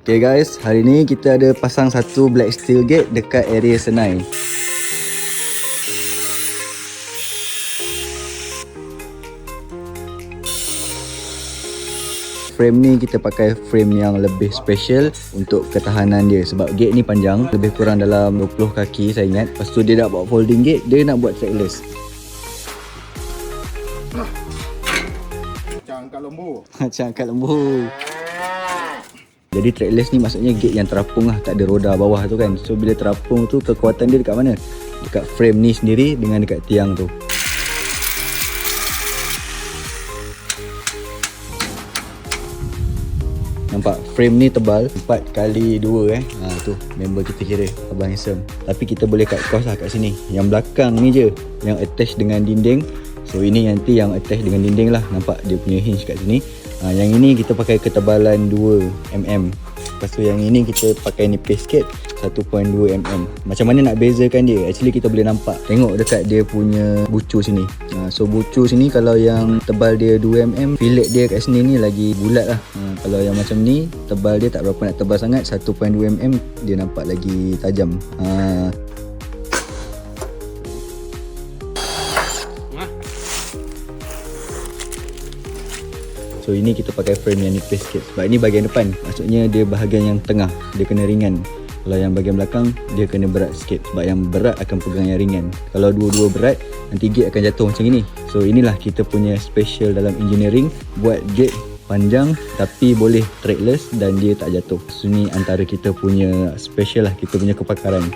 Okay guys, hari ni kita ada pasang satu black steel gate dekat area Senai. Frame ni kita pakai frame yang lebih special untuk ketahanan dia. Sebab gate ni panjang, lebih kurang dalam 20 kaki saya ingat. Lepas tu dia nak buat folding gate, dia nak buat trackless. Macam angkat lembu. Macam angkat lembu. Jadi trackless ni maksudnya gate yang terapung lah, tak ada roda bawah tu kan. So bila terapung tu kekuatan dia dekat mana? Dekat frame ni sendiri dengan dekat tiang tu. Nampak frame ni tebal 4x2 tu member kita kira Abang Handsome. Tapi kita boleh cut cost lah kat sini. Yang belakang ni je yang attach dengan dinding. So ini nanti yang attach dengan dinding lah. Nampak dia punya hinge kat sini. Yang ini kita pakai ketebalan 2mm. Lepas tu yang ini kita pakai nipis sikit 1.2mm. Macam mana nak bezakan dia? Actually kita boleh nampak. Tengok dekat dia punya bucu sini. So bucu sini kalau yang tebal dia 2mm, fillet dia kat sini ni lagi bulat lah. Kalau yang macam ni tebal dia tak berapa nak tebal sangat, 1.2mm dia nampak lagi tajam. So ini kita pakai frame yang nipis sikit. Sebab ini bahagian depan, maksudnya dia bahagian yang tengah, dia kena ringan. Kalau yang bahagian belakang, dia kena berat sikit. Sebab yang berat akan pegang yang ringan. Kalau dua-dua berat, nanti gate akan jatuh macam ini. So inilah kita punya special dalam engineering. Buat gate panjang tapi boleh trackless dan dia tak jatuh. So ini antara kita punya special lah, kita punya kepakaran.